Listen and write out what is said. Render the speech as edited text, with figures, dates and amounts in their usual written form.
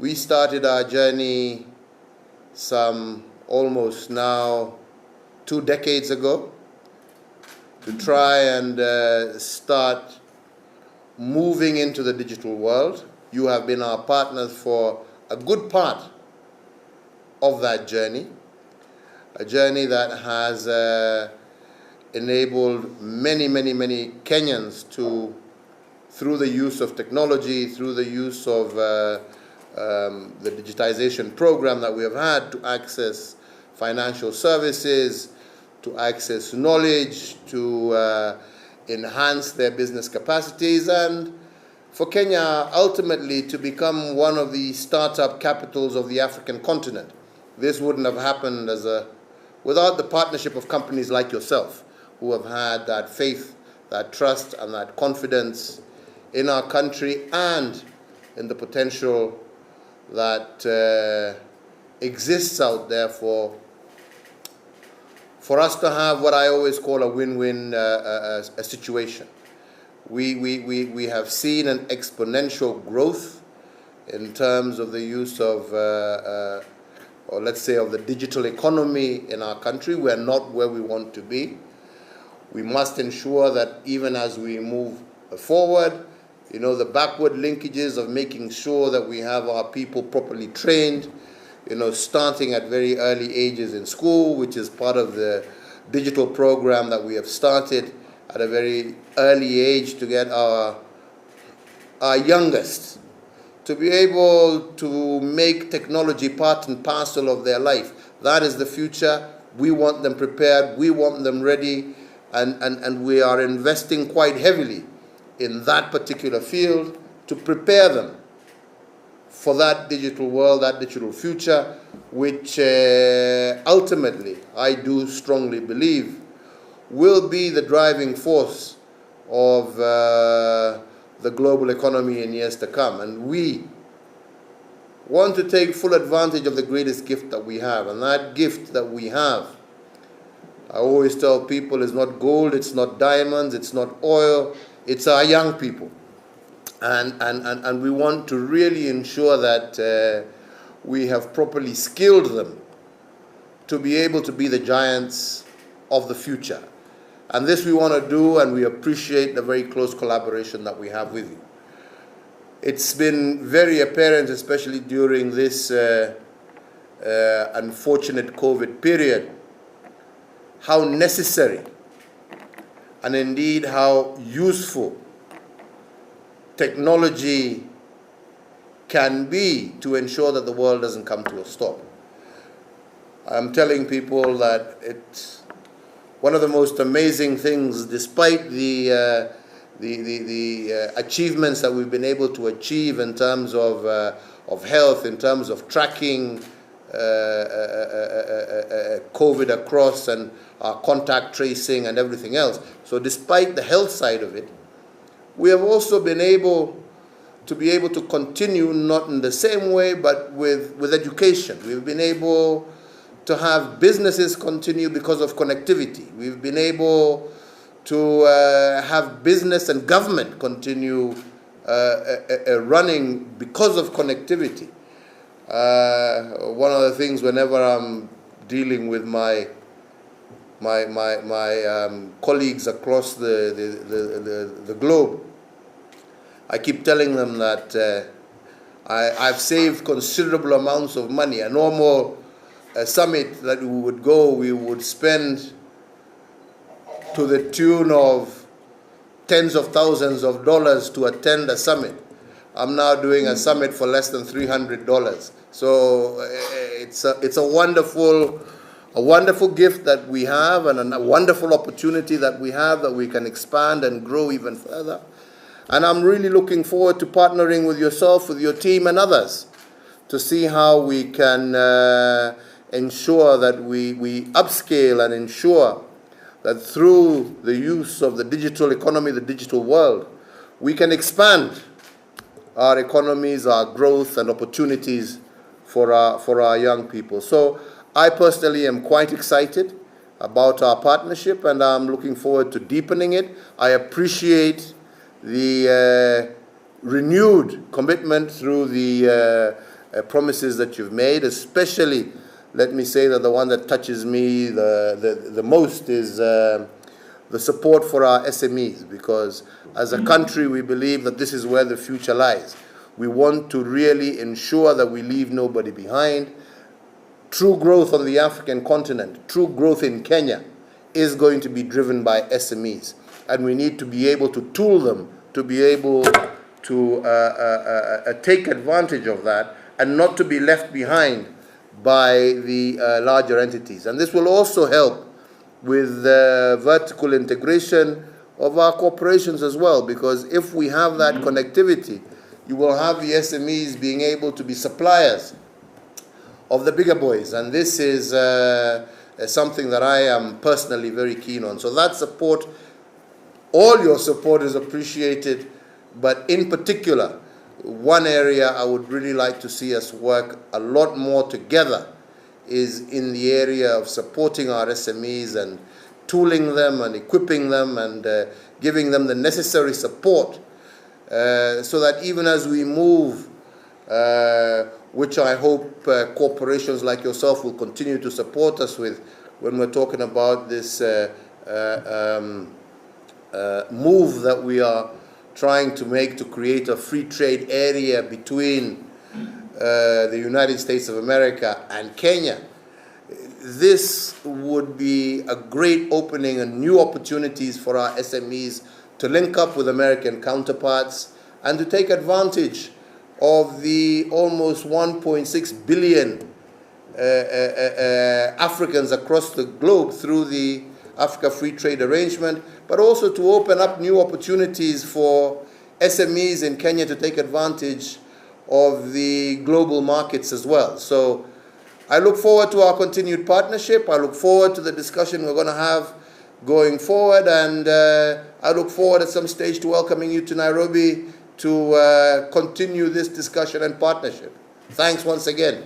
We started our journey some almost now 2 decades ago to try and start moving into the digital world. You have been our partners for a good part of that journey, a journey that has enabled many Kenyans to, through the use of technology, through the use of the digitization program that we have had, to access financial services, to access knowledge, to enhance their business capacities, and for Kenya ultimately to become one of the startup capitals of the African continent. This wouldn't have happened without the partnership of companies like yourself, who have had that faith, that trust, and that confidence in our country and in the potential that exists out there for us to have what I always call a win-win situation. We have seen an exponential growth in terms of the use of, or let's say, of the digital economy in our country. We're not where we want to be. We must ensure that even as we move forward, the backward linkages of making sure that we have our people properly trained, starting at very early ages in school, which is part of the digital program that we have started at a very early age to get our youngest to be able to make technology part and parcel of their life. That is the future. We want them prepared. We want them ready. And we are investing quite heavily in that particular field to prepare them for that digital world, that digital future, which ultimately, I do strongly believe, will be the driving force of the global economy in years to come. And we want to take full advantage of the greatest gift that we have. And that gift that we have, I always tell people, is not gold, it's not diamonds, it's not oil, it's our young people. And we want to really ensure that we have properly skilled them to be able to be the giants of the future. And this we want to do, and we appreciate the very close collaboration that we have with you. It's been very apparent, especially during this unfortunate COVID period, how necessary and indeed how useful technology can be to ensure that the world doesn't come to a stop. I'm telling people that it's one of the most amazing things, despite the achievements that we've been able to achieve in terms of health, in terms of tracking COVID across and contact tracing and everything else. So despite the health side of it, we have also been able to continue, not in the same way, but with education. We've been able to have businesses continue because of connectivity. We've been able to have business and government continue running because of connectivity. One of the things, whenever I'm dealing with my colleagues across the globe, I keep telling them that I've saved considerable amounts of money. A normal summit that we would spend to the tune of tens of thousands of dollars to attend a summit. I'm now doing a summit for less than $300. So it's a wonderful gift that we have, and a wonderful opportunity that we have, that we can expand and grow even further. And I'm really looking forward to partnering with yourself, with your team and others, to see how we can ensure that we upscale and ensure that through the use of the digital economy, the digital world, we can expand our economies, our growth and opportunities for our young people. So I personally am quite excited about our partnership, and I'm looking forward to deepening it. I appreciate the renewed commitment through the promises that you've made, especially, let me say that the one that touches me the most is the support for our SMEs, because as a country we believe that this is where the future lies. We want to really ensure that we leave nobody behind. True growth on the African continent, true growth in Kenya is going to be driven by SMEs, and we need to be able to tool them to be able to take advantage of that and not to be left behind by the larger entities. And this will also help with the vertical integration of our corporations as well, because if we have that connectivity, you will have the SMEs being able to be suppliers of the bigger boys, and this is something that I am personally very keen on. So that support, all your support is appreciated, but in particular, one area I would really like to see us work a lot more together is in the area of supporting our SMEs and tooling them and equipping them and giving them the necessary support so that even as we move, which I hope corporations like yourself will continue to support us with when we're talking about this move that we are trying to make to create a free trade area between the United States of America and Kenya. This would be a great opening and new opportunities for our SMEs to link up with American counterparts and to take advantage of the almost 1.6 billion Africans across the globe through the Africa Free Trade Arrangement, but also to open up new opportunities for SMEs in Kenya to take advantage of the global markets as well. So I look forward to our continued partnership. I look forward to the discussion we're going to have going forward, and I look forward at some stage to welcoming you to Nairobi to continue this discussion and partnership. Thanks once again.